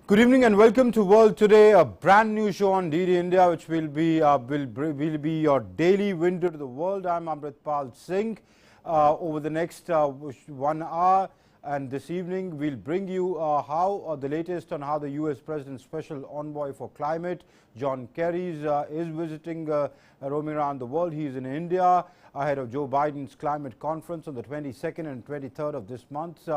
Good evening and welcome to World Today, a brand new show on DD India, which will be your daily window to the world. I'm Amritpal Singh. Over the next 1 hour and this evening, we'll bring you the latest on how the U.S. President's Special Envoy for Climate, John Kerry, is visiting, roaming around the world. He's in India ahead of Joe Biden's climate conference on the 22nd and 23rd of this month.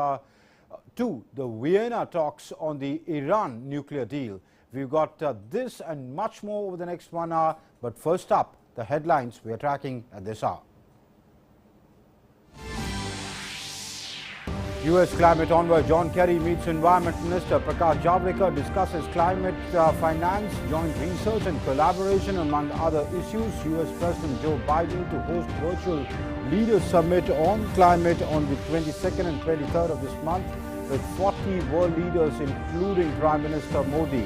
To the Vienna talks on the Iran nuclear deal. We've got this and much more over the next 1 hour. But first up, the headlines we are tracking at this hour. U.S. Climate Envoy John Kerry meets Environment Minister Prakash Javadekar, discusses climate finance, joint research and collaboration among other issues. U.S. President Joe Biden to host virtual Leaders Summit on climate on the 22nd and 23rd of this month with 40 world leaders including Prime Minister Modi.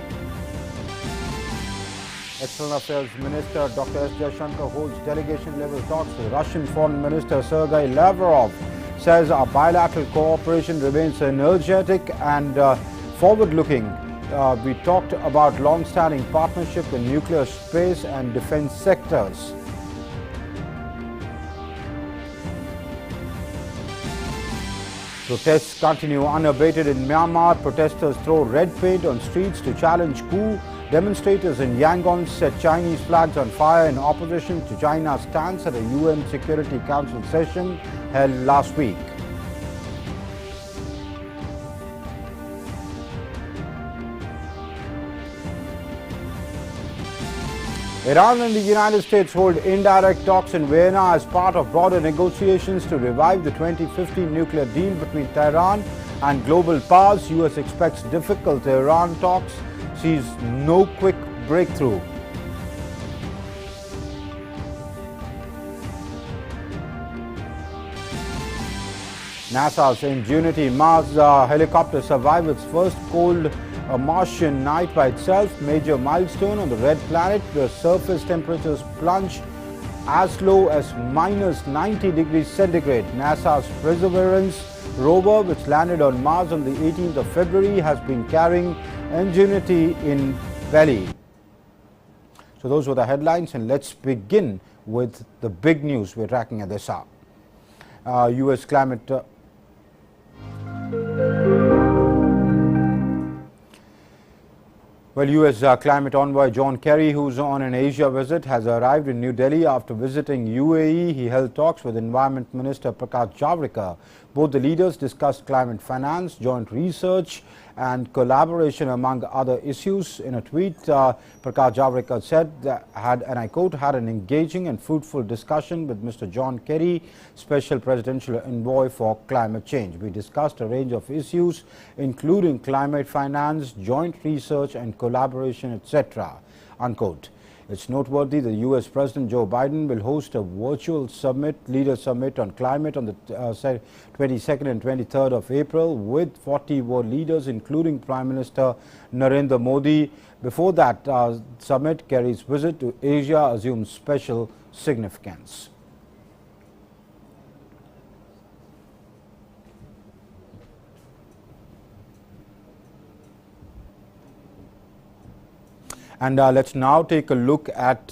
External Affairs Minister Dr. S. Jaishankar holds delegation-level talks with Russian Foreign Minister Sergei Lavrov. Says our bilateral cooperation remains energetic and forward-looking. We talked about long-standing partnership in nuclear, space and defense sectors. Protests continue unabated in Myanmar. Protesters throw red paint on streets to challenge coup. Demonstrators in Yangon set Chinese flags on fire in opposition to China's stance at a UN Security Council session held last week. Iran and the United States hold indirect talks in Vienna as part of broader negotiations to revive the 2015 nuclear deal between Tehran and global powers. U.S. expects difficult Iran talks, sees no quick breakthrough. NASA's Ingenuity Mars helicopter survived its first cold Martian night by itself, major milestone on the red planet. The surface temperatures plunge as low as minus 90 degrees centigrade. NASA's Perseverance rover, which landed on Mars on the 18th of February, has been carrying Ingenuity in belly. So those were the headlines, and let's begin with the big news we're tracking at this hour. U.S. climate U.S. Climate Envoy John Kerry, who's on an Asia visit, has arrived in New Delhi after visiting UAE. He held talks with Environment Minister Prakash Javadekar. Both the leaders discussed climate finance, joint research and collaboration among other issues. In a tweet, Prakash Javadekar said that and I quote, had an engaging and fruitful discussion with Mr. John Kerry, Special Presidential Envoy for Climate Change. We discussed a range of issues, including climate finance, joint research and collaboration, etc. Unquote. It's noteworthy that U.S. President Joe Biden will host a virtual summit, Leaders Summit on climate on the 22nd and 23rd of April with 40 world leaders, including Prime Minister Narendra Modi. Before that summit, Kerry's visit to Asia assumes special significance. And let's now take a look at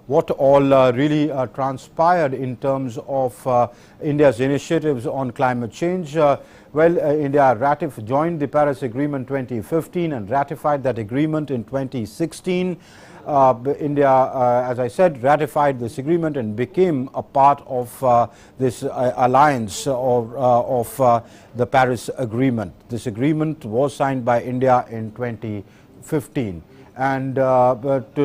what all really transpired in terms of India's initiatives on climate change. India joined the Paris Agreement 2015 and ratified that agreement in 2016. India, as I said, ratified this agreement and became a part of this alliance of the Paris Agreement. This agreement was signed by India in 2015. And let's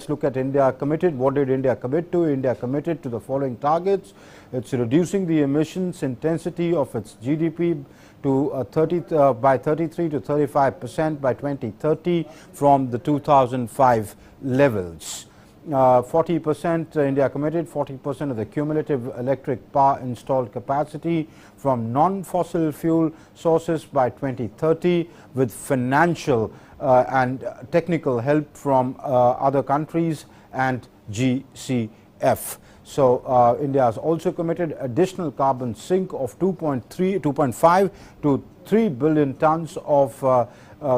look at India committed. What did India commit to? India committed to the following targets. It's reducing the emissions intensity of its GDP to by 33 to 35% by 2030 from the 2005 levels. 40% India committed 40% of the cumulative electric power installed capacity from non-fossil fuel sources by 2030 with financial and technical help from other countries and GCF. So India has also committed additional carbon sink of 2.5 to 3 billion tons of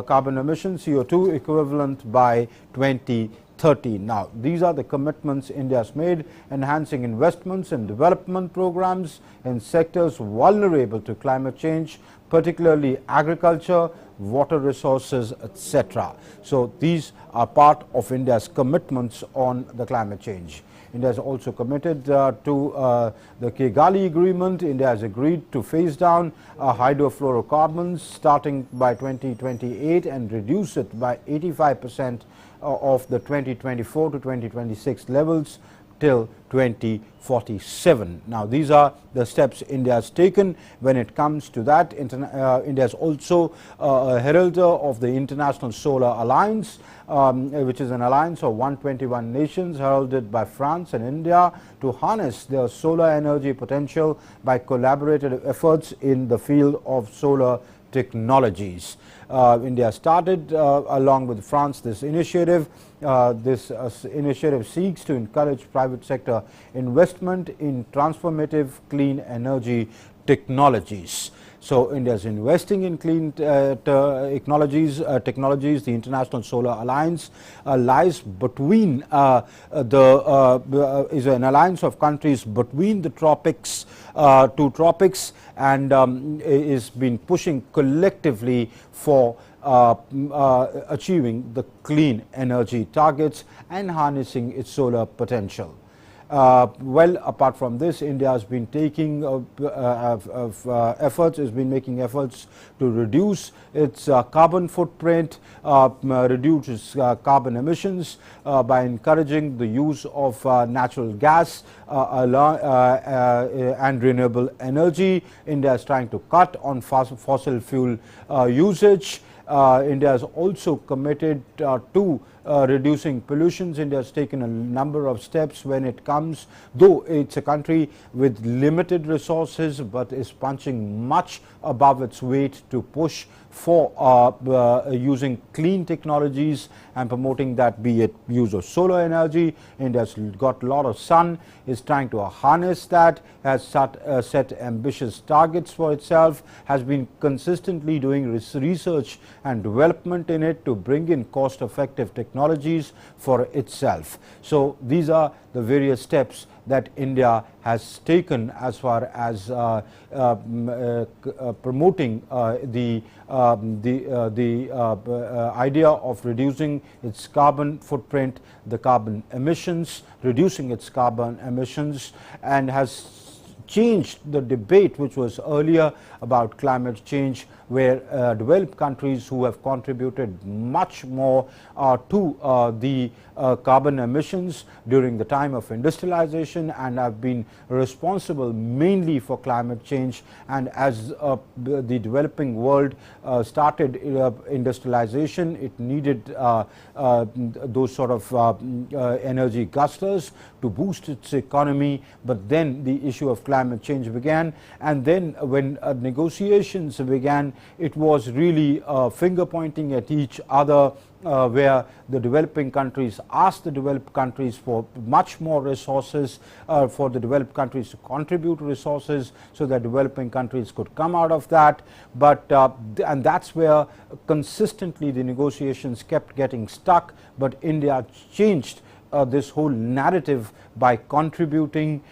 carbon emissions, CO2 equivalent by 2030. Now, these are the commitments India has made, enhancing investments and development programs in sectors vulnerable to climate change, particularly agriculture, water resources, etc. So, these are part of India's commitments on the climate change. India is also committed to the Kigali Agreement. India has agreed to phase down hydrofluorocarbons starting by 2028 and reduce it by 85% of the 2024 to 2026 levels till 2047. Now, these are the steps India has taken when it comes to that. India is also a heralder of the International Solar Alliance, which is an alliance of 121 nations heralded by France and India to harness their solar energy potential by collaborative efforts in the field of solar technologies. India started along with France this initiative. This initiative seeks to encourage private sector investment in transformative clean energy technologies. So, India is investing in clean technologies. The International Solar Alliance lies between is an alliance of countries between the tropics, two tropics, and is been pushing collectively for achieving the clean energy targets and harnessing its solar potential. Well, apart from this, India has been taking efforts, has been making efforts to reduce its carbon footprint, reduce its carbon emissions by encouraging the use of natural gas and renewable energy. India is trying to cut on fossil fuel usage. India is also committed to reducing pollutions. India has taken a number of steps when it comes, though it's a country with limited resources, but is punching much above its weight to push for using clean technologies and promoting that, be it use of solar energy. India's got a lot of sun, is trying to harness that, has set ambitious targets for itself, has been consistently doing research and development in it to bring in cost-effective technologies for itself. So, these are the various steps that India has taken as far as promoting the idea of reducing its carbon footprint, the carbon emissions, reducing its carbon emissions, and has changed the debate which was earlier about climate change, where developed countries who have contributed much more to the carbon emissions during the time of industrialization and have been responsible mainly for climate change. And as the developing world started industrialization, it needed those sort of energy gusters to boost its economy. But then the issue of climate change began, and then when negotiations began, it was really finger pointing at each other, where the developing countries asked the developed countries for much more resources, for the developed countries to contribute resources so that developing countries could come out of that. But and that's where consistently the negotiations kept getting stuck. But India changed this whole narrative by contributing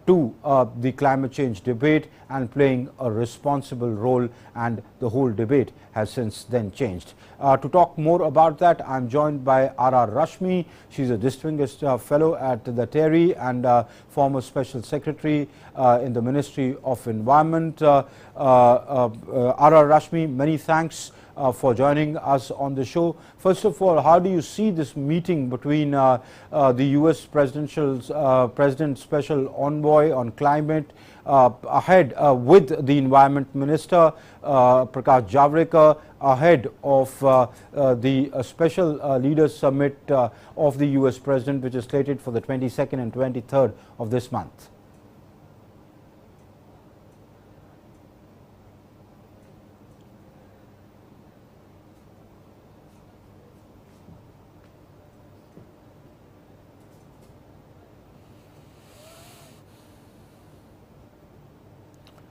to the climate change debate and playing a responsible role, and the whole debate has since then changed. To talk more about that, I am joined by R.R. Rashmi. She is a distinguished fellow at the TERI and former Special Secretary in the Ministry of Environment. R.R. Rashmi, many thanks for joining us on the show. First of all, how do you see this meeting between the U.S. President's Special Envoy on Climate ahead with the Environment Minister Prakash Javadekar ahead of the Special Leaders Summit of the U.S. President, which is slated for the 22nd and 23rd of this month?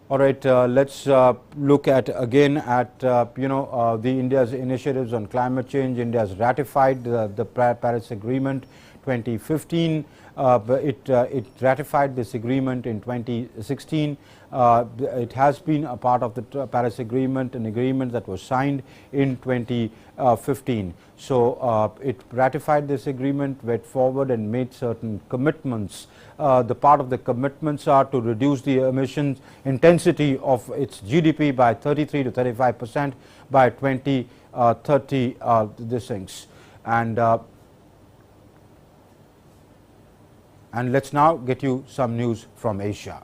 All right, let's look at again at the India's initiatives on climate change. India has ratified the Paris Agreement 2015. But it ratified this agreement in 2016. It has been a part of the Paris Agreement, an agreement that was signed in 2015. So it ratified this agreement, went forward and made certain commitments. The part of the commitments are to reduce the emissions intensity of its GDP by 33 to 35% by 2030. These things. And let's now get you some news from Asia.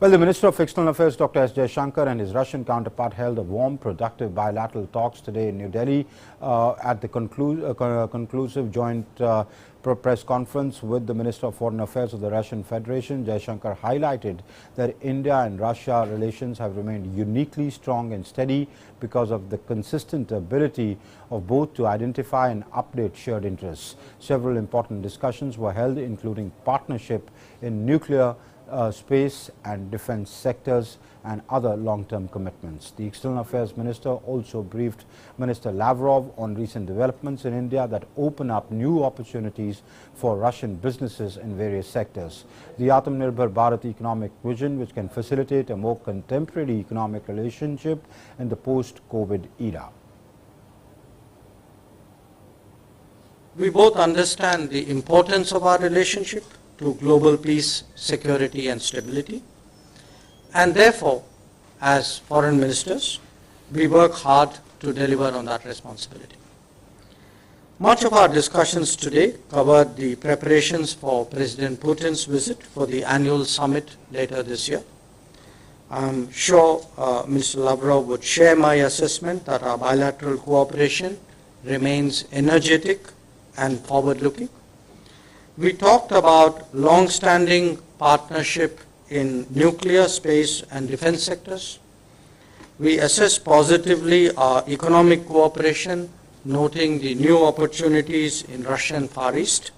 Well, the Minister of External Affairs, Dr. S. Jaishankar, and his Russian counterpart held a warm, productive bilateral talks today in New Delhi at the conclusive joint press conference with the Minister of Foreign Affairs of the Russian Federation. Jaishankar highlighted that India and Russia relations have remained uniquely strong and steady because of the consistent ability of both to identify and update shared interests. Several important discussions were held, including partnership in nuclear, space and defense sectors and other long-term commitments. The External Affairs Minister also briefed Minister Lavrov on recent developments in India that open up new opportunities for Russian businesses in various sectors. The Atmanirbhar Bharat economic vision, which can facilitate a more contemporary economic relationship in the post-COVID era. We both understand the importance of our relationship to global peace, security and stability. And therefore, as foreign ministers, we work hard to deliver on that responsibility. Much of our discussions today covered the preparations for President Putin's visit for the annual summit later this year. I'm sure Mr. Lavrov would share my assessment that our bilateral cooperation remains energetic and forward-looking. We talked about long-standing partnership in nuclear, space and defense sectors. We assessed positively our economic cooperation, noting the new opportunities in Russian Far East.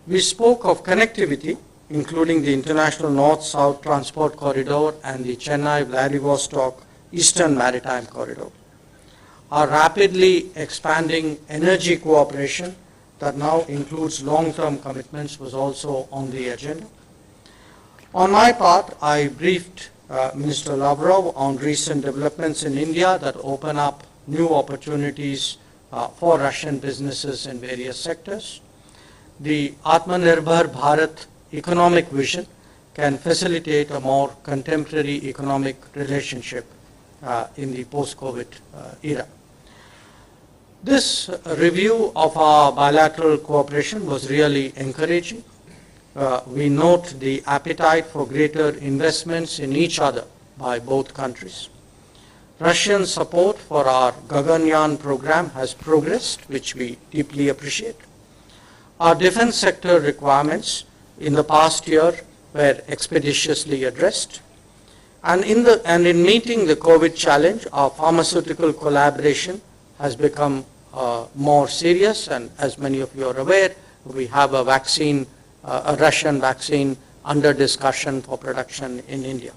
We spoke of connectivity, including the International North-South Transport Corridor and the Chennai-Vladivostok Eastern Maritime Corridor. Our rapidly expanding energy cooperation that now includes long-term commitments was also on the agenda. On my part, I briefed Minister Lavrov on recent developments in India that open up new opportunities for Russian businesses in various sectors. The Atmanirbhar Bharat economic vision can facilitate a more contemporary economic relationship in the post-COVID era. This review of our bilateral cooperation was really encouraging. We note the appetite for greater investments in each other by both countries. Russian support for our Gaganyaan program has progressed, which we deeply appreciate. Our defense sector requirements in the past year were expeditiously addressed. And in meeting the COVID challenge, our pharmaceutical collaboration has become more serious, and as many of you are aware, we have a vaccine, a Russian vaccine under discussion for production in India.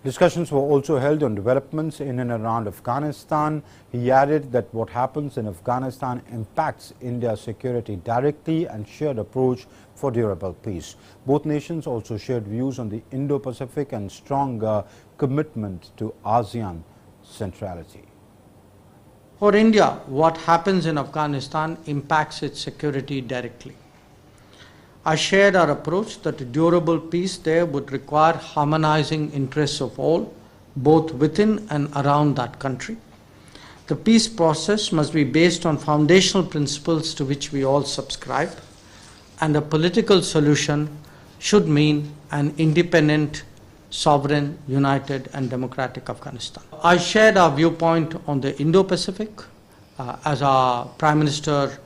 Discussions were also held on developments in and around Afghanistan. He added that what happens in Afghanistan impacts India's security directly and shared approach for durable peace. Both nations also shared views on the Indo-Pacific and strong commitment to ASEAN centrality. For India, what happens in Afghanistan impacts its security directly. I shared our approach that durable peace there would require harmonizing interests of all, both within and around that country. The peace process must be based on foundational principles to which we all subscribe, and a political solution should mean an independent, sovereign, united and democratic Afghanistan. I shared our viewpoint on the Indo-Pacific. As our Prime Minister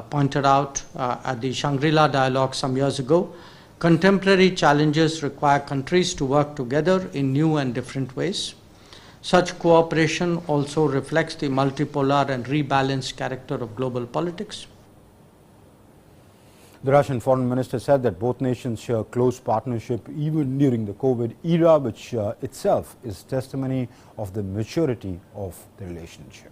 pointed out at the Shangri-La dialogue some years ago, contemporary challenges require countries to work together in new and different ways. Such cooperation also reflects the multipolar and rebalanced character of global politics. The Russian foreign minister said that both nations share close partnership even during the COVID era, which itself is testimony of the maturity of the relationship.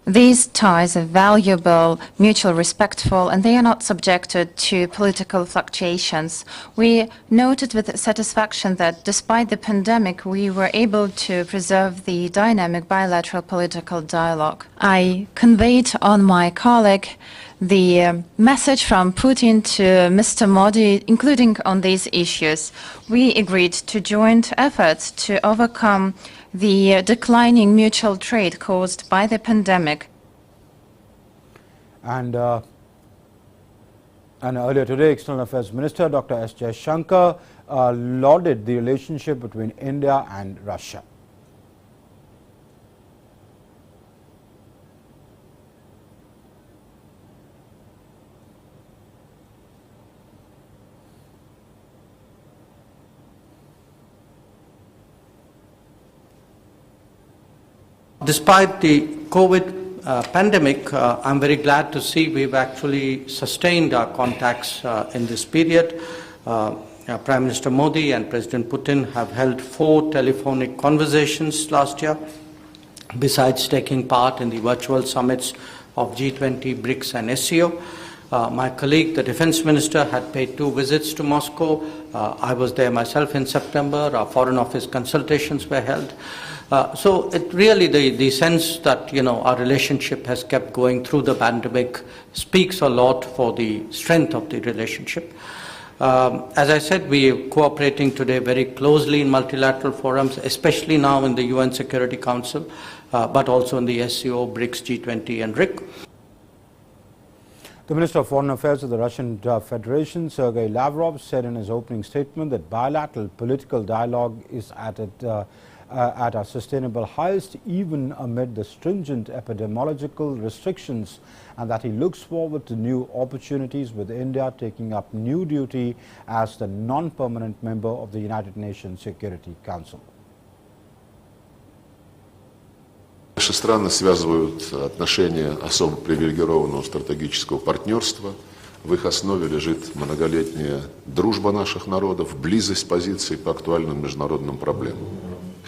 These ties are valuable, mutually respectful, and they are not subjected to political fluctuations. We noted with satisfaction that despite the pandemic, we were able to preserve the dynamic bilateral political dialogue. I conveyed on my colleague the message from Putin to Mr. Modi, including on these issues. We agreed to joint efforts to overcome the declining mutual trade caused by the pandemic. And earlier today, External Affairs Minister Dr. S. Jaishankar lauded the relationship between India and Russia. Despite the COVID pandemic, I'm very glad to see we've actually sustained our contacts in this period. Prime Minister Modi and President Putin have held 4 telephonic conversations last year, besides taking part in the virtual summits of G20, BRICS and SCO. My colleague, the Defense Minister, had paid 2 visits to Moscow. I was there myself in September. Our Foreign Office consultations were held. So it really, the sense that, our relationship has kept going through the pandemic speaks a lot for the strength of the relationship. As I said, we are cooperating today very closely in multilateral forums, especially now in the UN Security Council, but also in the SCO, BRICS, G20 and RIC. The Minister of Foreign Affairs of the Russian Federation, Sergei Lavrov, said in his opening statement that bilateral political dialogue is at a sustainable highest even amid the stringent epidemiological restrictions, and that he looks forward to new opportunities with India taking up new duty as the non-permanent member of the United Nations Security Council. Наши страны связывают отношения особо привилегированного стратегического партнерства. В их основе лежит многолетняя дружба наших народов, близость позиций по актуальным международным проблемам.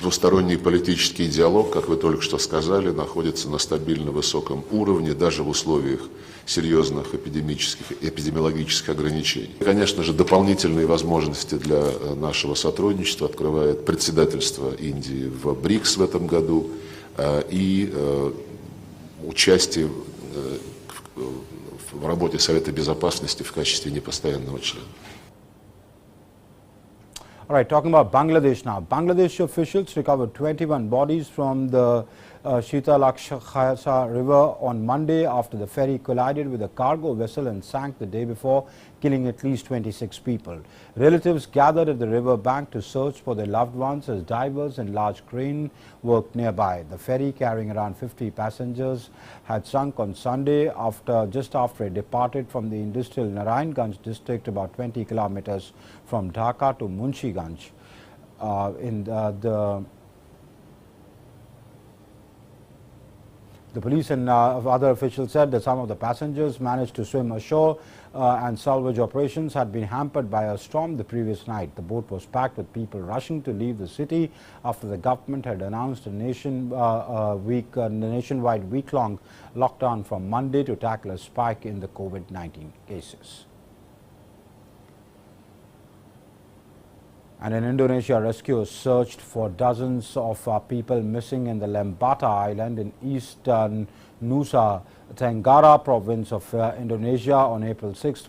Двусторонний политический диалог, как вы только что сказали, находится на стабильно высоком уровне даже в условиях серьезных эпидемиологических ограничений. Конечно же, дополнительные возможности для нашего сотрудничества открывает председательство Индии в БРИКС в этом году и участие в работе Совета Безопасности в качестве непостоянного члена. All right, talking about Bangladesh now. Bangladesh officials recovered 21 bodies from the Shitalaksha River on Monday after the ferry collided with a cargo vessel and sank the day before, killing at least 26 people. Relatives gathered at the river bank to search for their loved ones as divers and large crane worked nearby. The ferry, carrying around 50 passengers, had sunk on Sunday just after it departed from the industrial Narayanganj district about 20 kilometers from Dhaka to Munshiganj. The police and other officials said that some of the passengers managed to swim ashore and salvage operations had been hampered by a storm the previous night. The boat was packed with people rushing to leave the city after the government had announced a nationwide week-long lockdown from Monday to tackle a spike in the COVID-19 cases. And in Indonesia, rescuers searched for dozens of people missing in the Lembata island in eastern Nusa Tenggara province of Indonesia on April 6th,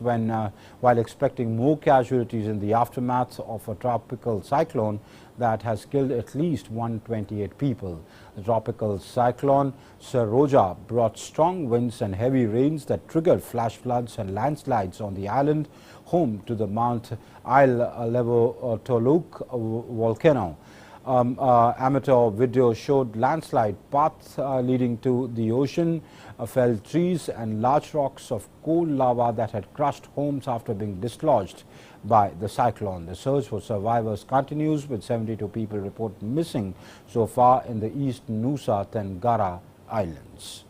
while expecting more casualties in the aftermath of a tropical cyclone that has killed at least 128 people. The tropical cyclone Seroja brought strong winds and heavy rains that triggered flash floods and landslides on the island, home to the Mount Ail Levo Toluk volcano. Amateur video showed landslide paths leading to the ocean, felled trees and large rocks of coal lava that had crushed homes after being dislodged by the cyclone. The search for survivors continues, with 72 people reported missing so far in the East Nusa Tenggara Islands.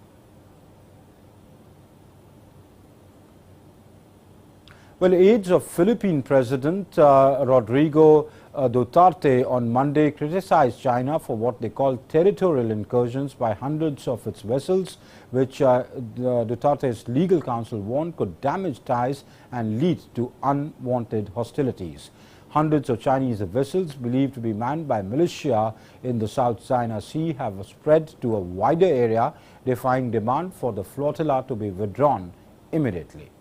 Well, aides of Philippine President Rodrigo Duterte on Monday criticized China for what they call territorial incursions by hundreds of its vessels, which Duterte's legal counsel warned could damage ties and lead to unwanted hostilities. Hundreds of Chinese vessels believed to be manned by militia in the South China Sea have spread to a wider area, defying demand for the flotilla to be withdrawn immediately.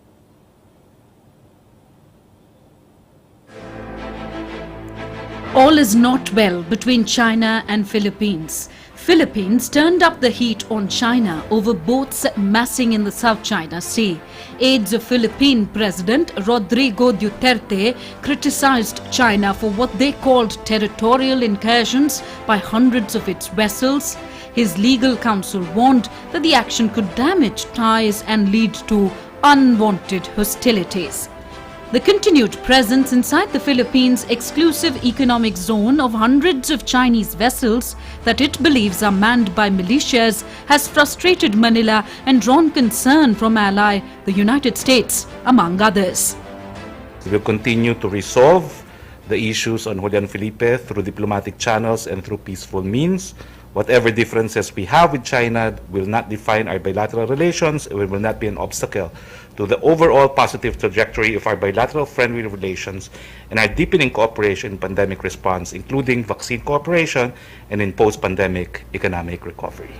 All is not well between China and Philippines. Philippines turned up the heat on China over boats massing in the South China Sea. Aides of Philippine President Rodrigo Duterte criticized China for what they called territorial incursions by hundreds of its vessels. His legal counsel warned that the action could damage ties and lead to unwanted hostilities. The continued presence inside the Philippines' exclusive economic zone of hundreds of Chinese vessels that it believes are manned by militias has frustrated Manila and drawn concern from ally the United States, among others. We will continue to resolve the issues on Julian Felipe through diplomatic channels and through peaceful means. Whatever differences we have with China will not define our bilateral relations. It will not be an obstacle to the overall positive trajectory of our bilateral friendly relations and our deepening cooperation in pandemic response, including vaccine cooperation and in post-pandemic economic recovery.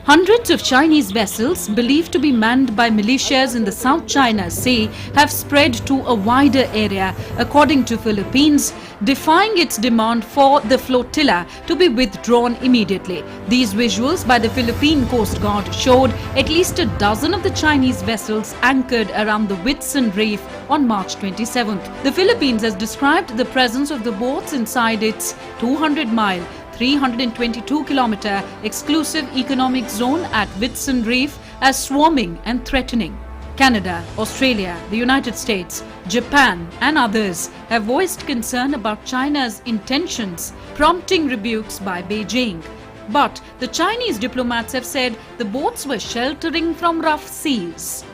Hundreds of Chinese vessels believed to be manned by militias in the South China Sea have spread to a wider area, according to Philippines, defying its demand for the flotilla to be withdrawn immediately. These visuals by the Philippine Coast Guard showed at least a dozen of the Chinese vessels anchored around the Whitsun Reef on March 27th. The Philippines has described the presence of the boats inside its 200-mile 322-kilometer exclusive economic zone at Whitsun Reef as swarming and threatening. Canada, Australia, the United States, Japan and others have voiced concern about China's intentions, prompting rebukes by Beijing. But the Chinese diplomats have said the boats were sheltering from rough seas.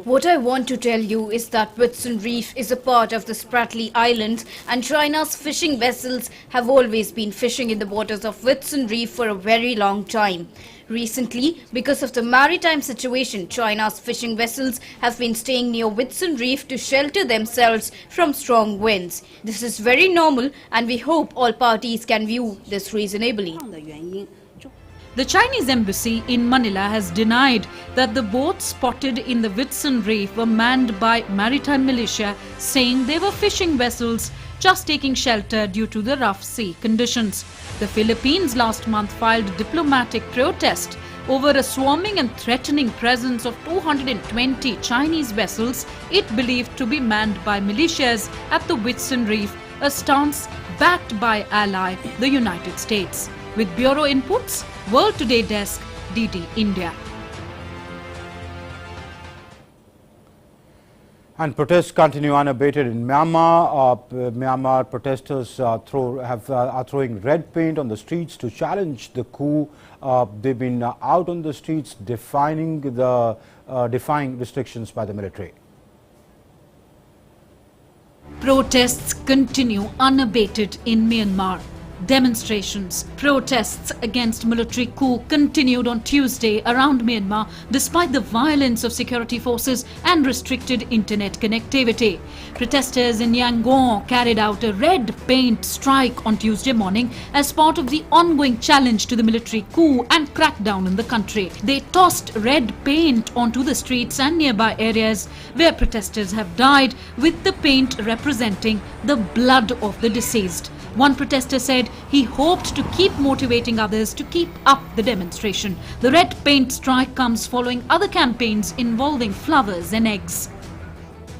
What I want to tell you is that Whitsun Reef is a part of the Spratly Islands, and China's fishing vessels have always been fishing in the waters of Whitsun Reef for a very long time. Recently, because of the maritime situation, China's fishing vessels have been staying near Whitsun Reef to shelter themselves from strong winds. This is very normal, and we hope all parties can view this reasonably. The Chinese embassy in Manila has denied that the boats spotted in the Whitsun Reef were manned by maritime militia, saying they were fishing vessels just taking shelter due to the rough sea conditions. The Philippines last month filed diplomatic protest over a swarming and threatening presence of 220 Chinese vessels it believed to be manned by militias at the Whitsun Reef, a stance backed by ally the United States. With Bureau Inputs, World Today Desk, DD India. And protests continue unabated in Myanmar. Myanmar protesters are throwing red paint on the streets to challenge the coup. They've been out on the streets defying restrictions by the military. Protests continue unabated in Myanmar. Demonstrations, protests against military coup continued on Tuesday around Myanmar despite the violence of security forces and restricted internet connectivity. Protesters in Yangon carried out a red paint strike on Tuesday morning as part of the ongoing challenge to the military coup and crackdown in the country. They tossed red paint onto the streets and nearby areas where protesters have died, with the paint representing the blood of the deceased. One protester said he hoped to keep motivating others to keep up the demonstration. The red paint strike comes following other campaigns involving flowers and eggs.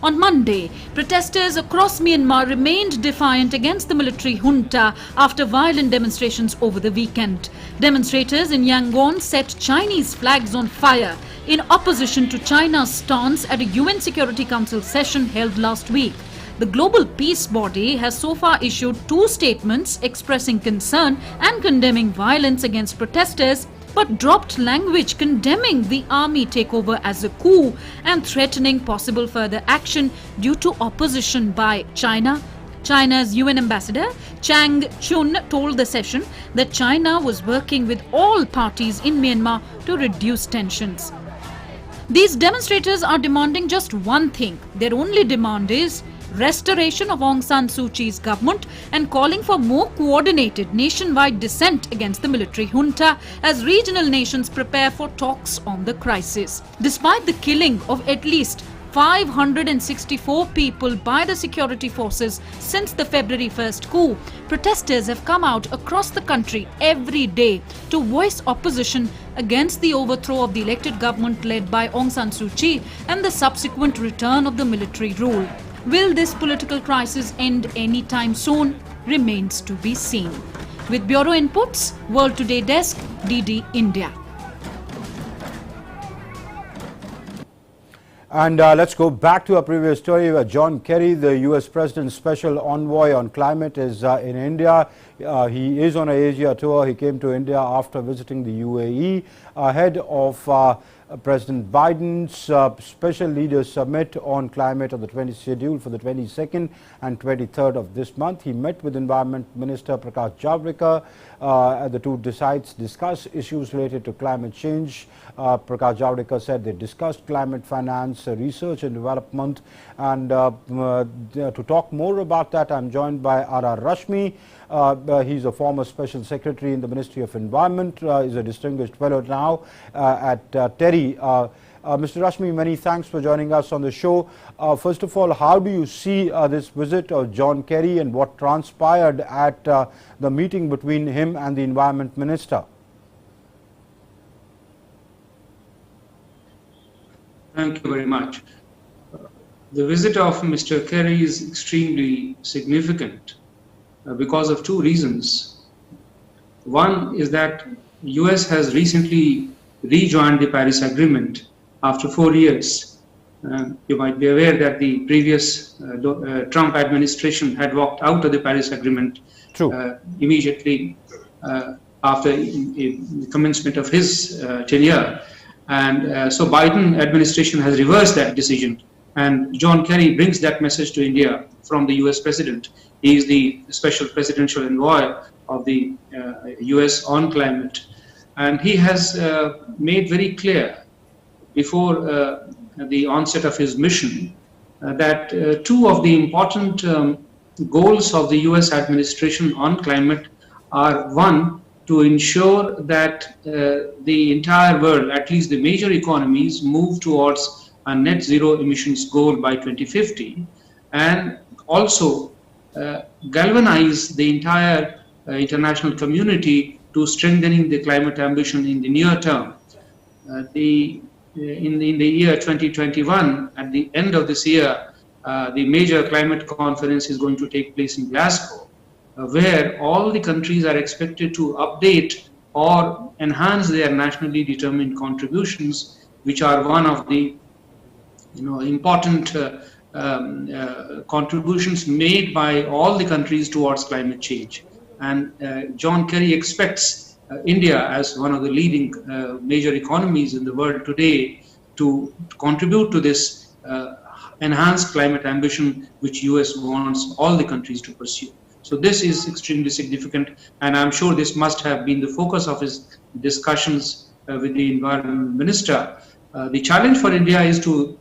On Monday, protesters across Myanmar remained defiant against the military junta after violent demonstrations over the weekend. Demonstrators in Yangon set Chinese flags on fire in opposition to China's stance at a UN Security Council session held last week. The global peace body has so far issued 2 statements expressing concern and condemning violence against protesters, but dropped language condemning the army takeover as a coup and threatening possible further action due to opposition by China. China's UN ambassador Chang Chun told the session that China was working with all parties in Myanmar to reduce tensions. These demonstrators are demanding just one thing. Their only demand is restoration of Aung San Suu Kyi's government and calling for more coordinated nationwide dissent against the military junta as regional nations prepare for talks on the crisis. Despite the killing of at least 564 people by the security forces since the February 1st coup, protesters have come out across the country every day to voice opposition against the overthrow of the elected government led by Aung San Suu Kyi and the subsequent return of the military rule. Will this political crisis end anytime soon remains to be seen. With Bureau Inputs, World Today Desk, DD India. And let's go back to our previous story where John Kerry, the US President's Special Envoy on Climate, is in India. He is on an Asia tour. He came to India after visiting the UAE ahead of President Biden's Special Leaders Summit on Climate on the 20th schedule for the 22nd and 23rd of this month. He met with Environment Minister Prakash Javadekar. The two discuss issues related to climate change. Prakash Javadekar said they discussed climate finance, research and development. And to talk more about that, I'm joined by R.R. Rashmi. He's a former Special Secretary in the Ministry of Environment. He's a distinguished fellow now at TERI. Mr. Rashmi, many thanks for joining us on the show. First of all, how do you see this visit of John Kerry and what transpired at the meeting between him and the Environment Minister? Thank you very much. The visit of Mr. Kerry is extremely significant because of 2 reasons. One is that US has recently rejoined the Paris Agreement after 4 years. You might be aware that the previous Trump administration had walked out of the Paris Agreement immediately after the commencement of his tenure. And so Biden administration has reversed that decision. And John Kerry brings that message to India from the US President. He is the Special Presidential Envoy of the US on climate. And he has made very clear before the onset of his mission that 2 of the important goals of the US administration on climate are, 1, to ensure that the entire world, at least the major economies, move towards a net zero emissions goal by 2050, and also galvanize the entire international community to strengthening the climate ambition in the near term. In the year 2021, at the end of this year, the major climate conference is going to take place in Glasgow, where all the countries are expected to update or enhance their nationally determined contributions, which are one of the important contributions made by all the countries towards climate change. And John Kerry expects India, as one of the leading major economies in the world today, to contribute to this enhanced climate ambition which US wants all the countries to pursue. So this is extremely significant, and I'm sure this must have been the focus of his discussions with the Environment Minister. The challenge for India is to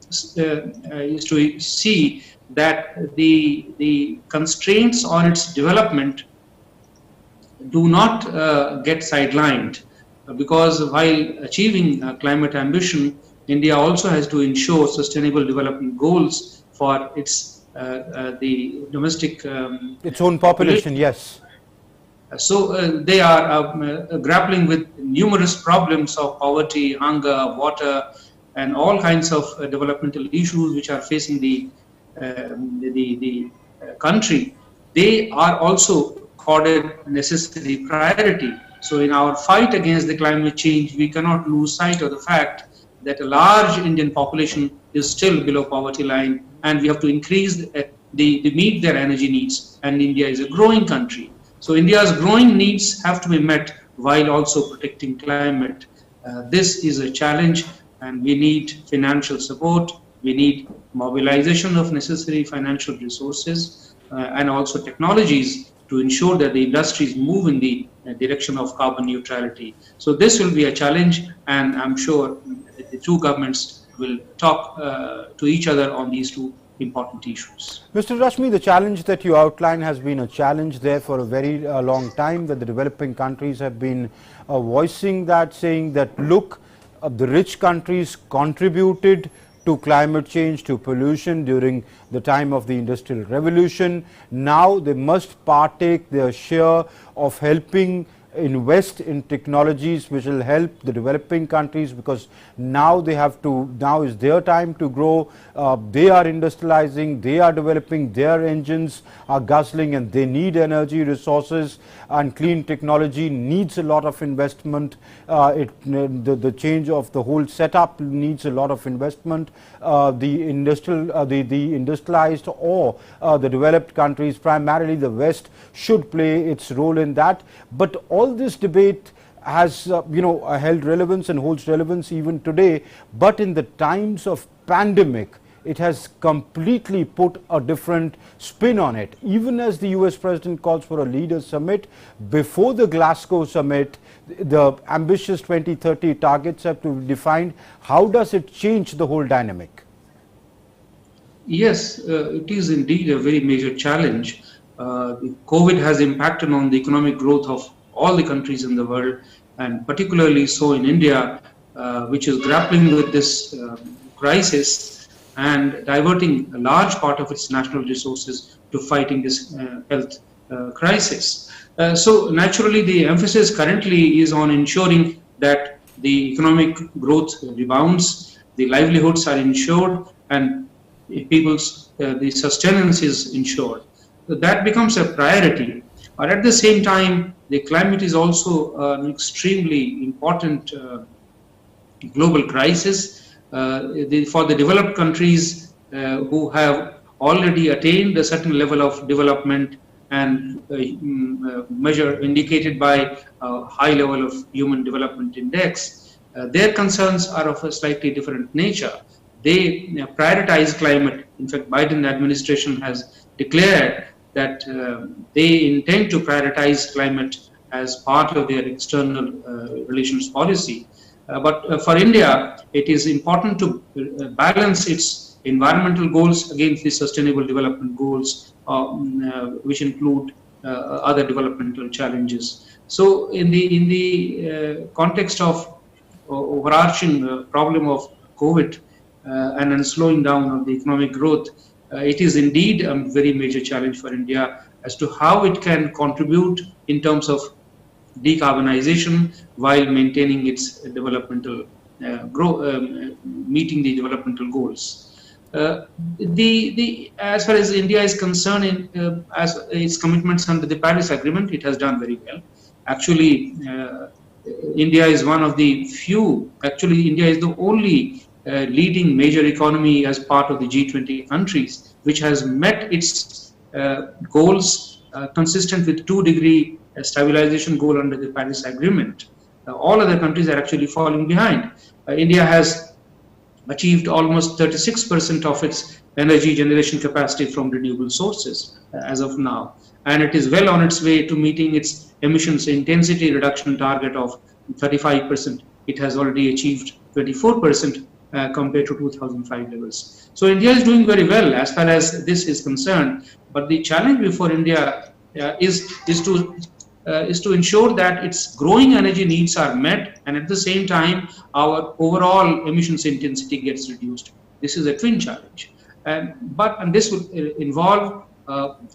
see that the constraints on its development do not get sidelined, because while achieving climate ambition, India also has to ensure sustainable development goals for its the domestic its own population. Yes. So they are grappling with numerous problems of poverty, hunger, water, and all kinds of developmental issues which are facing the the country, they are also accorded necessary priority. So in our fight against the climate change, we cannot lose sight of the fact that a large Indian population is still below poverty line, and we have to increase meet their energy needs. And India is a growing country. So India's growing needs have to be met while also protecting climate. This is a challenge, and we need financial support. We need mobilization of necessary financial resources and also technologies to ensure that the industries move in the direction of carbon neutrality. So this will be a challenge, and I'm sure that the two governments will talk to each other on these two important issues. Mr. Rashmi, the challenge that you outline has been a challenge there for a very long time, that the developing countries have been voicing that, saying that, look, the rich countries contributed to climate change, to pollution during the time of the Industrial Revolution. Now they must partake their share of helping invest in technologies which will help the developing countries, because now they have to, now is their time to grow. They are industrializing, they are developing, their engines are guzzling, and they need energy resources, and clean technology needs a lot of investment. The change of the whole setup needs a lot of investment. The industrialized or the developed countries, primarily the West, should play its role in that. But all this debate has held relevance and holds relevance even today, but in the times of pandemic it has completely put a different spin on it. Even as the US President calls for a leaders summit, before the Glasgow summit the ambitious 2030 targets have to be defined. How does it change the whole dynamic? Yes, it is indeed a very major challenge. COVID has impacted on the economic growth of all the countries in the world, and particularly so in India, which is grappling with this crisis and diverting a large part of its national resources to fighting this health crisis. So naturally, the emphasis currently is on ensuring that the economic growth rebounds, the livelihoods are ensured, and people's the sustenance is ensured. So that becomes a priority. But at the same time, the climate is also an extremely important global crisis. For the developed countries who have already attained a certain level of development and measure indicated by a high level of Human Development Index, their concerns are of a slightly different nature. They prioritize climate. In fact, Biden administration has declared that they intend to prioritize climate as part of their external relations policy. But for India, it is important to balance its environmental goals against the sustainable development goals, which include other developmental challenges. So in the context of overarching problem of COVID and then slowing down of the economic growth, it is indeed a very major challenge for India as to how it can contribute in terms of decarbonization while maintaining its developmental meeting the developmental goals. As far as India is concerned, as its commitments under the Paris Agreement, it has done very well. Actually, India is one of the few. Actually, India is the only leading major economy as part of the G20 countries, which has met its goals consistent with 2-degree stabilization goal under the Paris Agreement. All other countries are actually falling behind. India has achieved almost 36% of its energy generation capacity from renewable sources as of now, and it is well on its way to meeting its emissions intensity reduction target of 35%. It has already achieved 24% compared to 2005 levels. So India is doing very well as far as this is concerned, but the challenge before India is to ensure that its growing energy needs are met, and at the same time our overall emissions intensity gets reduced. This is a twin challenge, and this will involve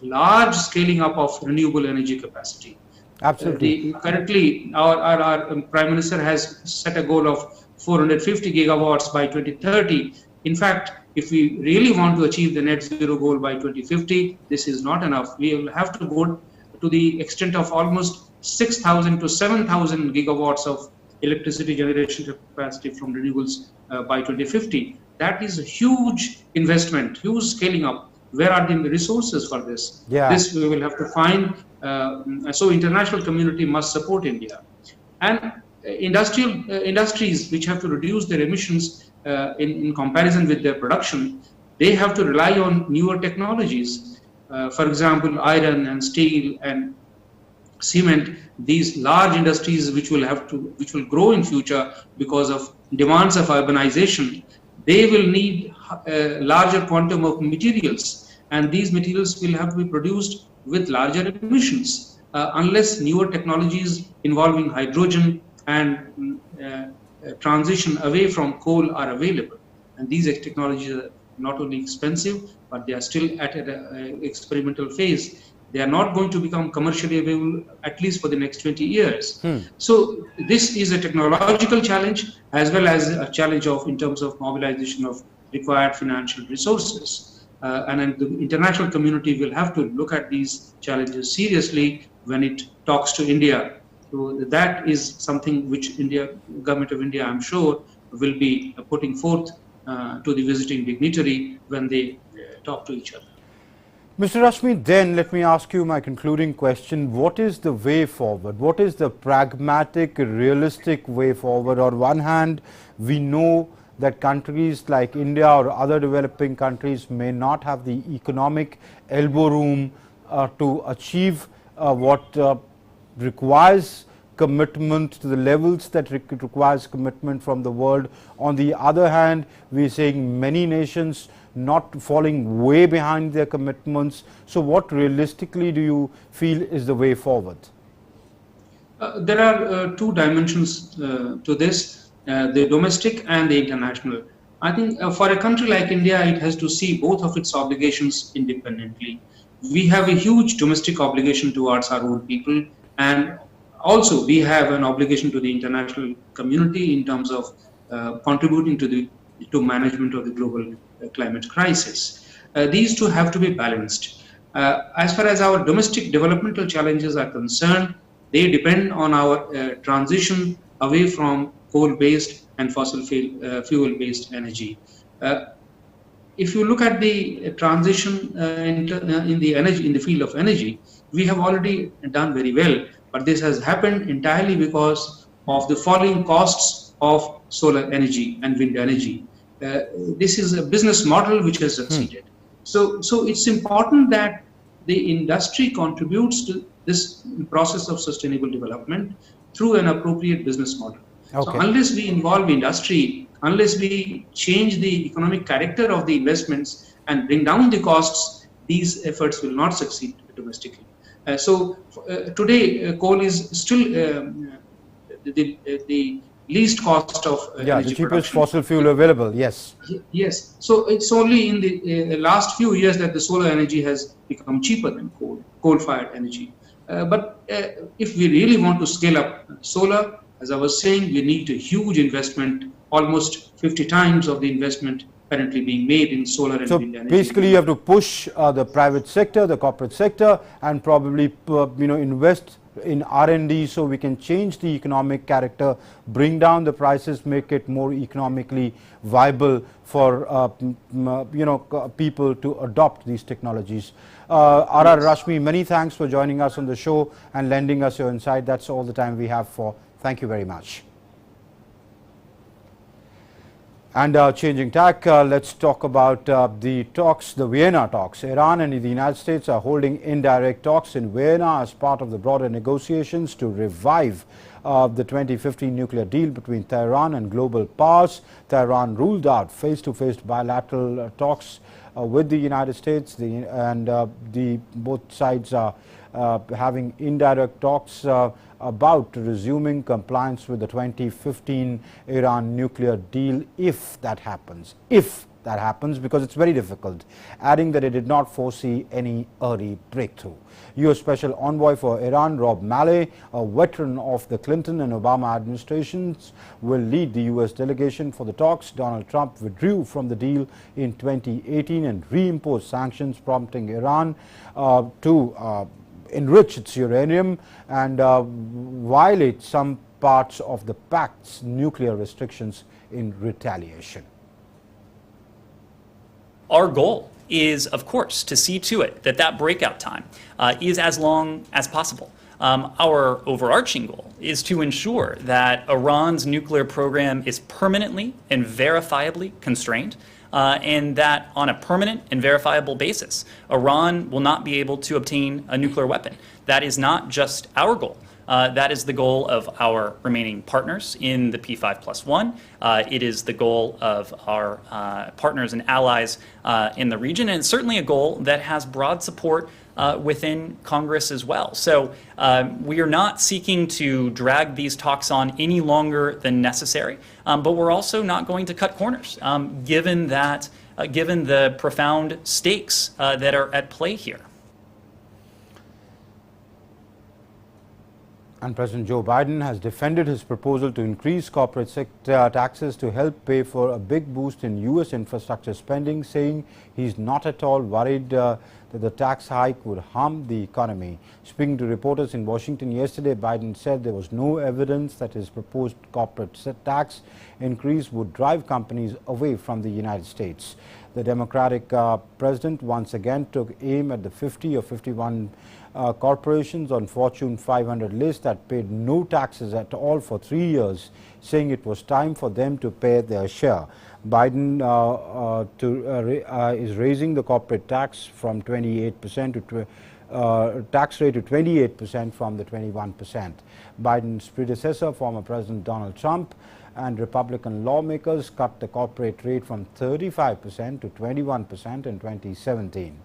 large scaling up of renewable energy capacity. Absolutely. Currently, our Prime Minister has set a goal of 450 gigawatts by 2030. In fact, if we really want to achieve the net zero goal by 2050, this is not enough. We will have to go to the extent of almost 6,000 to 7,000 gigawatts of electricity generation capacity from renewables by 2050. That is a huge investment, huge scaling up. Where are the resources for this? Yeah. This we will have to find. So international community must support India. And industries which have to reduce their emissions in comparison with their production, they have to rely on newer technologies. For example, iron and steel and cement, these large industries which will grow in future because of demands of urbanization, they will need a larger quantum of materials, and these materials will have to be produced with larger emissions unless newer technologies involving hydrogen and transition away from coal are available. And these technologies are not only expensive, but they are still at an experimental phase. They are not going to become commercially available at least for the next 20 years. So this is a technological challenge as well as a challenge in terms of mobilization of required financial resources. And the international community will have to look at these challenges seriously when it talks to India. So that is something which government of India, I'm sure, will be putting forth to the visiting dignitary when they talk to each other. Mr. Rashmi, then let me ask you my concluding question. What is the way forward? What is the pragmatic, realistic way forward? On one hand, we know that countries like India or other developing countries may not have the economic elbow room to achieve what requires commitment to the levels that requires commitment from the world. On the other hand, we are seeing many nations not falling way behind their commitments. So what realistically do you feel is the way forward? There are two dimensions to this, the domestic and the international. I think for a country like India, it has to see both of its obligations independently. We have a huge domestic obligation towards our own people, and also we have an obligation to the international community in terms of contributing to management of the global climate crisis. These two have to be balanced. As far as our domestic developmental challenges are concerned, they depend on our transition away from coal-based and fossil fuel-based energy. If you look at the transition in the field of energy, we have already done very well, but this has happened entirely because of the falling costs of solar energy and wind energy. This is a business model which has succeeded. So it's important that the industry contributes to this process of sustainable development through an appropriate business model. Okay. So unless we involve industry, unless we change the economic character of the investments and bring down the costs, these efforts will not succeed domestically. Today, coal is still the least cost of energy the cheapest production. Fossil fuel available, yes. Yes, so it's only in the last few years that the solar energy has become cheaper than coal-fired energy. But if we really want to scale up solar, as I was saying, we need a huge investment, almost 50 times of the investment currently being made in solar and wind energy. So basically you have to push the private sector, the corporate sector, and probably invest in R&D so we can change the economic character, bring down the prices, make it more economically viable for people to adopt these technologies. R.R. Rashmi, many thanks for joining us on the show and lending us your insight. That's all the time we have for. Thank you very much. And changing tack, let's talk about the talks, the Vienna talks. Iran and the United States are holding indirect talks in Vienna as part of the broader negotiations to revive the 2015 nuclear deal between Tehran and global powers. Tehran ruled out face-to-face bilateral talks with the United States, both sides are having indirect talks about resuming compliance with the 2015 Iran nuclear deal, if that happens, if that happens because it's very difficult, adding that it did not foresee any early breakthrough. U.S. Special Envoy for Iran, Rob Malley, a veteran of the Clinton and Obama administrations, will lead the U.S. delegation for the talks. Donald Trump withdrew from the deal in 2018 and reimposed sanctions, prompting Iran to enrich its uranium and violate some parts of the pact's nuclear restrictions in retaliation. Our goal is, of course, to see to it that that breakout time is as long as possible. Our overarching goal is to ensure that Iran's nuclear program is permanently and verifiably constrained, and that on a permanent and verifiable basis, Iran will not be able to obtain a nuclear weapon. That is not just our goal. That is the goal of our remaining partners in the P5+1. It is the goal of our partners and allies in the region, and it's certainly a goal that has broad support within Congress as well. So we are not seeking to drag these talks on any longer than necessary, but we're also not going to cut corners, given the profound stakes that are at play here. And President Joe Biden has defended his proposal to increase corporate sector taxes to help pay for a big boost in U.S. infrastructure spending, saying he's not at all worried that the tax hike would harm the economy. Speaking to reporters in Washington yesterday, Biden said there was no evidence that his proposed corporate tax increase would drive companies away from the United States. The Democratic president once again took aim at the 50 or 51 corporations on Fortune 500 list that paid no taxes at all for 3 years, saying it was time for them to pay their share. Biden is raising the corporate tax from 28% to tax rate to 28% from the 21%. Biden's predecessor, former President Donald Trump, and Republican lawmakers cut the corporate rate from 35% to 21% in 2017.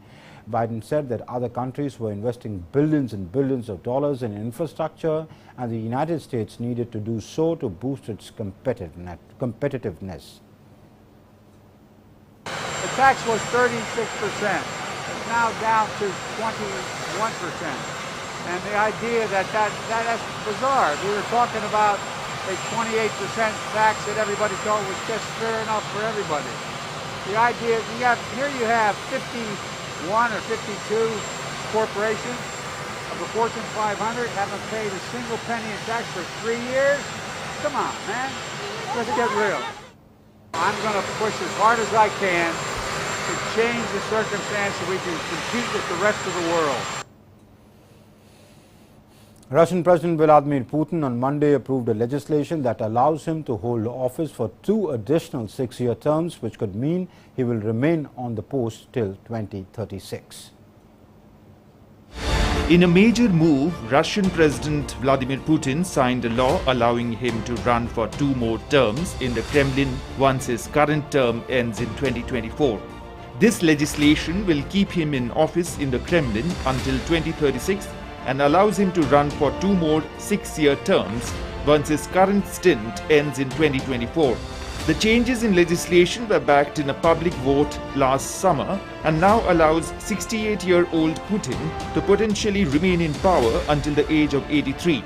Biden said that other countries were investing billions and billions of dollars in infrastructure, and the United States needed to do so to boost its competitiveness. The tax was 36%. It's now down to 21%. And the idea that's bizarre. We were talking about a 28% tax that everybody thought was just fair enough for everybody. The idea, here you have 51 or 52 corporations of the Fortune 500 haven't paid a single penny in tax for 3 years. Come on, man. Let's get real. I'm going to push as hard as I can to change the circumstance so we can compete with the rest of the world. Russian President Vladimir Putin on Monday approved a legislation that allows him to hold office for 2 additional 6-year terms, which could mean he will remain on the post till 2036. In a major move, Russian President Vladimir Putin signed a law allowing him to run for 2 more terms in the Kremlin once his current term ends in 2024. This legislation will keep him in office in the Kremlin until 2036 and allows him to run for 2 more 6-year terms once his current stint ends in 2024. The changes in legislation were backed in a public vote last summer and now allows 68-year-old Putin to potentially remain in power until the age of 83.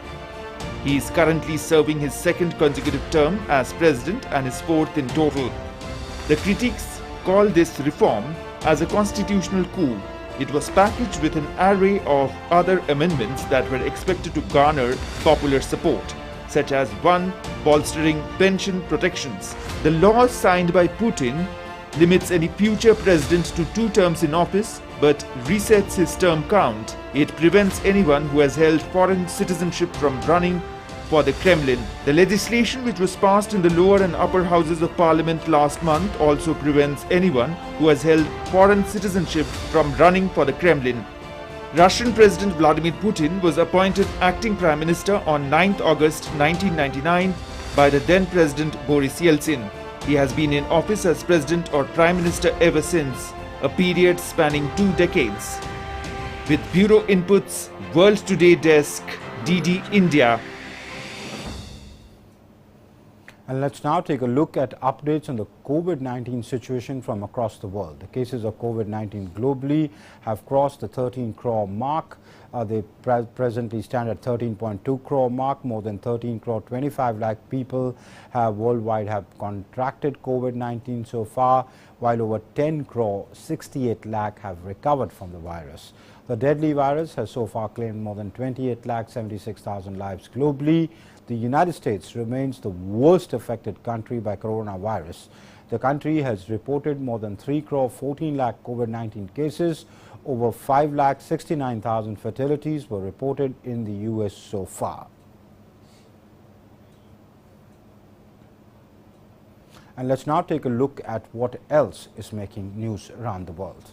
He is currently serving his 2nd consecutive term as president and his 4th in total. The critics call this reform as a constitutional coup. It was packaged with an array of other amendments that were expected to garner popular support, such as 1. Bolstering pension protections. The law signed by Putin limits any future president to 2 terms in office, but resets his term count. It prevents anyone who has held foreign citizenship from running for the Kremlin. The legislation, which was passed in the lower and upper houses of parliament last month, also prevents anyone who has held foreign citizenship from running for the Kremlin. Russian President Vladimir Putin was appointed acting Prime Minister on 9th August 1999 by the then President Boris Yeltsin. He has been in office as President or Prime Minister ever since, a period spanning 2 decades. With Bureau Inputs, World Today Desk, DD India. And let's now take a look at updates on the COVID-19 situation from across the world. The cases of COVID-19 globally have crossed the 13 crore mark. They presently stand at 13.2 crore mark. More than 13 crore 25 lakh people worldwide have contracted COVID-19 so far, while over 10 crore 68 lakh have recovered from the virus. The deadly virus has so far claimed more than 28 lakh 76,000 lives globally. The United States remains the worst affected country by coronavirus. The country has reported more than 3 crore 14 lakh COVID-19 cases. Over 5 lakh 69,000 fatalities were reported in the US so far. And let's now take a look at what else is making news around the world.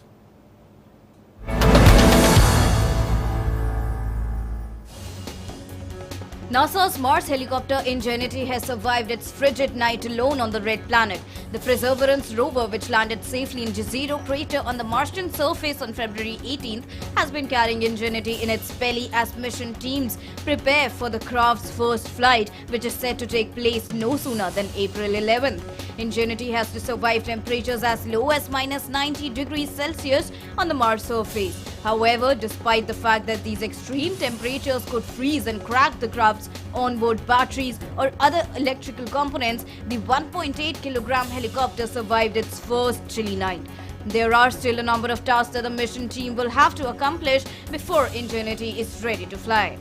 NASA's Mars helicopter Ingenuity has survived its frigid night alone on the red planet. The Perseverance rover, which landed safely in Jezero crater on the Martian surface on February 18th, has been carrying Ingenuity in its belly as mission teams prepare for the craft's first flight, which is set to take place no sooner than April 11th. Ingenuity has to survive temperatures as low as minus 90 degrees Celsius on the Mars surface. However, despite the fact that these extreme temperatures could freeze and crack the craft's onboard batteries or other electrical components, the 1.8 kilogram helicopter survived its first chilly night. There are still a number of tasks that the mission team will have to accomplish before Ingenuity is ready to fly.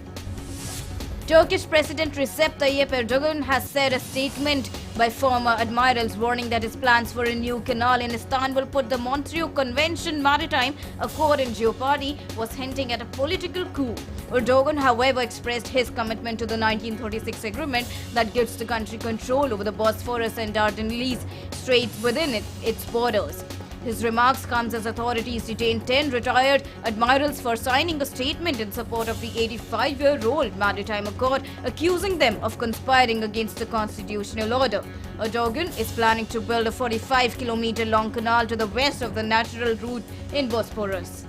Turkish President Recep Tayyip Erdogan has said a statement by former admirals warning that his plans for a new canal in Istanbul put the Montreux Convention Maritime Accord in jeopardy, was hinting at a political coup. Erdogan, however, expressed his commitment to the 1936 agreement that gives the country control over the Bosphorus and Dardanelles Straits within its borders. His remarks comes as authorities detained 10 retired admirals for signing a statement in support of the 85-year-old Maritime Accord, accusing them of conspiring against the constitutional order. Erdogan is planning to build a 45-kilometer-long canal to the west of the natural route in Bosphorus.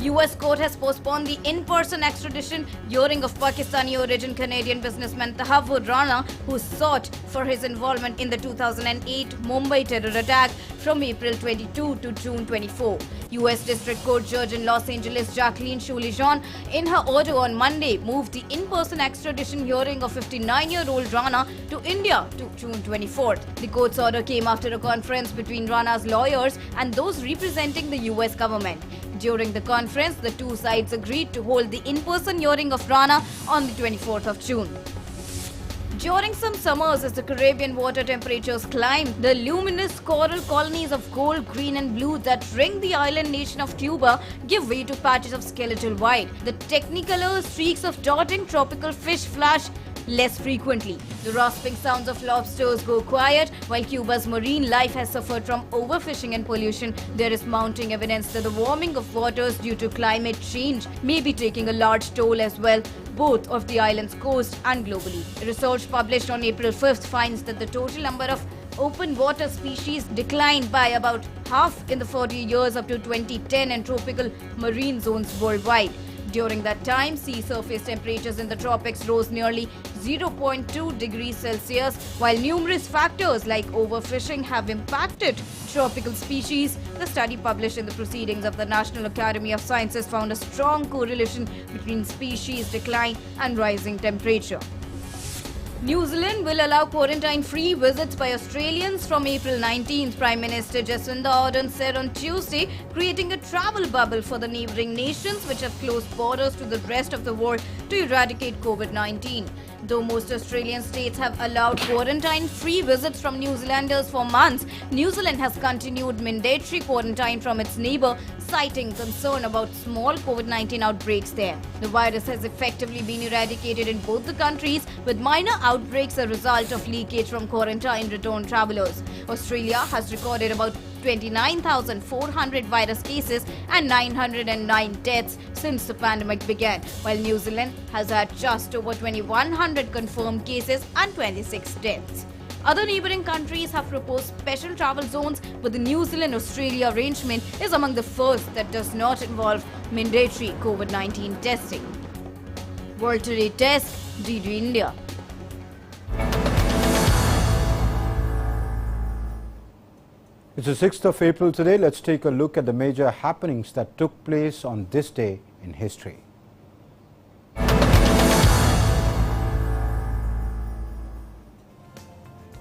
US court has postponed the in-person extradition hearing of Pakistani origin Canadian businessman Tahavvur Rana, who sought for his involvement in the 2008 Mumbai terror attack from April 22 to June 24. US District Court Judge in Los Angeles Jacqueline Choulijan, in her order on Monday, moved the in-person extradition hearing of 59-year-old Rana to India to June 24th. The court's order came after a conference between Rana's lawyers and those representing the US government. During the conference, the two sides agreed to hold the in-person hearing of Rana on the 24th of June. During some summers, as the Caribbean water temperatures climb, the luminous coral colonies of gold, green and blue that ring the island nation of Cuba give way to patches of skeletal white. The technicolor streaks of dotting tropical fish flash less frequently. The rasping sounds of lobsters go quiet. While Cuba's marine life has suffered from overfishing and pollution, there is mounting evidence that the warming of waters due to climate change may be taking a large toll as well, both of the island's coast and globally. Research published on April 5th finds that the total number of open water species declined by about half in the 40 years up to 2010 in tropical marine zones worldwide. During that time, sea surface temperatures in the tropics rose nearly 0.2 degrees Celsius, while numerous factors like overfishing have impacted tropical species. The study published in the Proceedings of the National Academy of Sciences found a strong correlation between species decline and rising temperature. New Zealand will allow quarantine-free visits by Australians from April 19th, Prime Minister Jacinda Ardern said on Tuesday, creating a travel bubble for the neighbouring nations which have closed borders to the rest of the world to eradicate COVID-19. Though most Australian states have allowed quarantine-free visits from New Zealanders for months, New Zealand has continued mandatory quarantine from its neighbour, citing concern about small COVID-19 outbreaks there. The virus has effectively been eradicated in both the countries, with minor outbreaks a result of leakage from quarantine returned travellers. Australia has recorded about 29,400 virus cases and 909 deaths since the pandemic began, while New Zealand has had just over 2,100 confirmed cases and 26 deaths. Other neighbouring countries have proposed special travel zones, but the New Zealand-Australia arrangement is among the first that does not involve mandatory COVID-19 testing. World Today Desk, DD India. It's the 6th of April today. Let's take a look at the major happenings that took place on this day in history.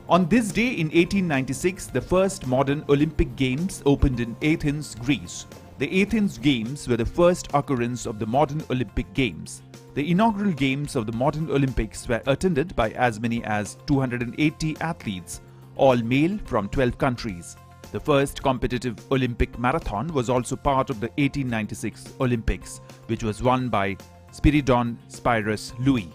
On this day in 1896, the first modern Olympic Games opened in Athens, Greece. The Athens Games were the first occurrence of the modern Olympic Games. The inaugural games of the modern Olympics were attended by as many as 280 athletes, all male from 12 countries. The first competitive Olympic marathon was also part of the 1896 Olympics, which was won by Spiridon Spyrus Louis.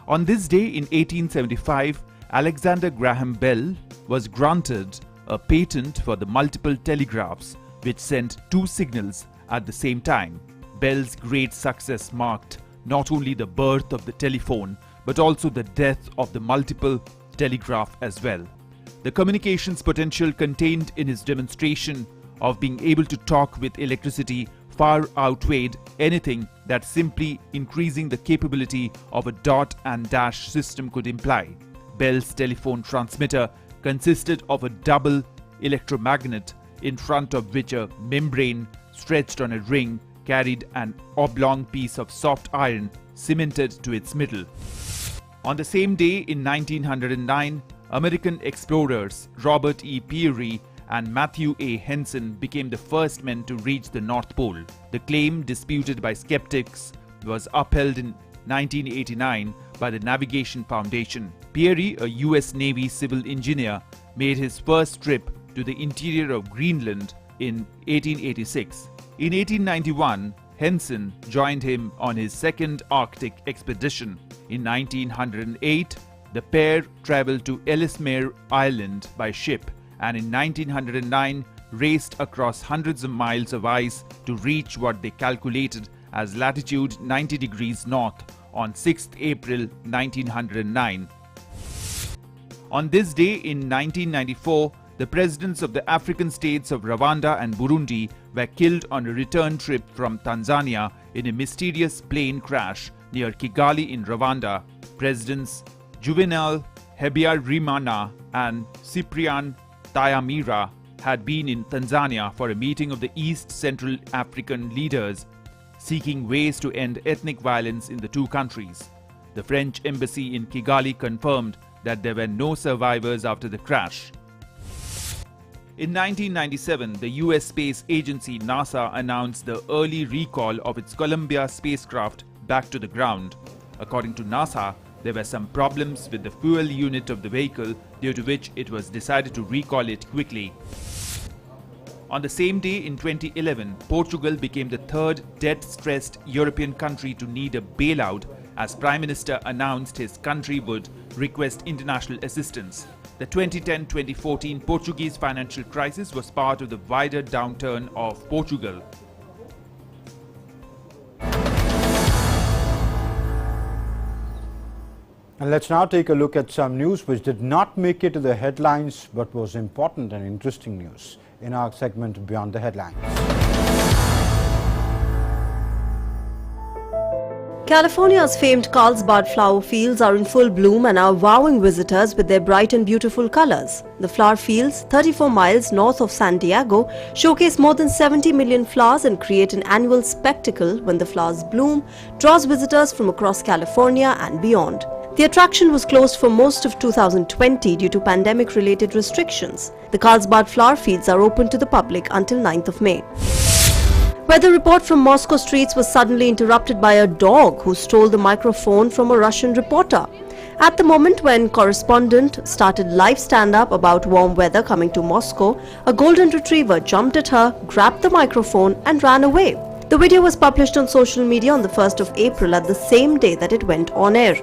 On this day in 1875, Alexander Graham Bell was granted a patent for the multiple telegraphs which sent two signals at the same time. Bell's great success marked not only the birth of the telephone but also the death of the multiple telegraph as well. The communications potential contained in his demonstration of being able to talk with electricity far outweighed anything that simply increasing the capability of a dot and dash system could imply. Bell's telephone transmitter consisted of a double electromagnet in front of which a membrane stretched on a ring carried an oblong piece of soft iron cemented to its middle. On the same day in 1909, American explorers Robert E. Peary and Matthew A. Henson became the first men to reach the North Pole. The claim, disputed by skeptics, was upheld in 1989 by the Navigation Foundation. Peary, a US Navy civil engineer, made his first trip to the interior of Greenland in 1886. In 1891, Henson joined him on his second Arctic expedition. In 1908, the pair traveled to Ellesmere Island by ship and in 1909 raced across hundreds of miles of ice to reach what they calculated as latitude 90 degrees north on 6th April 1909. On this day in 1994, the presidents of the African states of Rwanda and Burundi were killed on a return trip from Tanzania in a mysterious plane crash near Kigali in Rwanda. Presidents Juvenal Habyarimana and Cyprian Tayamira had been in Tanzania for a meeting of the East Central African leaders seeking ways to end ethnic violence in the two countries. The French embassy in Kigali confirmed that there were no survivors after the crash. In 1997, the US space agency NASA announced the early recall of its Columbia spacecraft back to the ground. According to NASA, there were some problems with the fuel unit of the vehicle, due to which it was decided to recall it quickly. On the same day in 2011, Portugal became the third debt-stressed European country to need a bailout as Prime Minister announced his country would request international assistance. The 2010-2014 Portuguese financial crisis was part of the wider downturn of Portugal. And let's now take a look at some news which did not make it to the headlines but was important and interesting news in our segment Beyond the Headlines. California's famed Carlsbad flower fields are in full bloom and are wowing visitors with their bright and beautiful colors. The flower fields, 34 miles north of San Diego, showcase more than 70 million flowers and create an annual spectacle when the flowers bloom, draws visitors from across California and beyond. The attraction was closed for most of 2020 due to pandemic-related restrictions. The Carlsbad flower fields are open to the public until 9th of May. Weather report from Moscow streets was suddenly interrupted by a dog who stole the microphone from a Russian reporter. At the moment when correspondent started live stand-up about warm weather coming to Moscow, a golden retriever jumped at her, grabbed the microphone and ran away. The video was published on social media on the 1st of April at the same day that it went on air.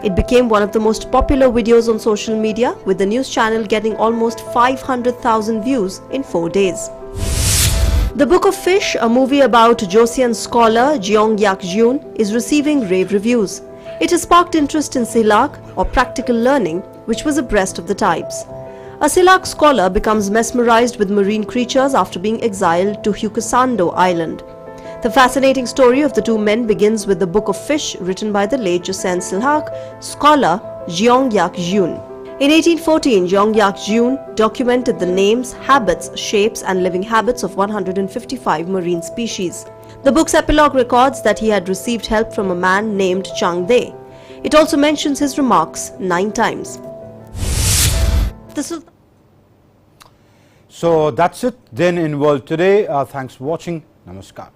It became one of the most popular videos on social media, with the news channel getting almost 500,000 views in 4 days. The Book of Fish, a movie about Joseon scholar Jeong Yak-jun, is receiving rave reviews. It has sparked interest in Silak, or practical learning, which was abreast of the times. A Silak scholar becomes mesmerized with marine creatures after being exiled to Hukusando Island. The fascinating story of the two men begins with the Book of Fish, written by the late Joseon Silhak scholar Jeong Yak-jun. In 1814, Yongyak Jun documented the names, habits, shapes and living habits of 155 marine species. The book's epilogue records that he had received help from a man named Chang De. It also mentions his remarks 9 times. So that's it then in World Today. Thanks for watching. Namaskar.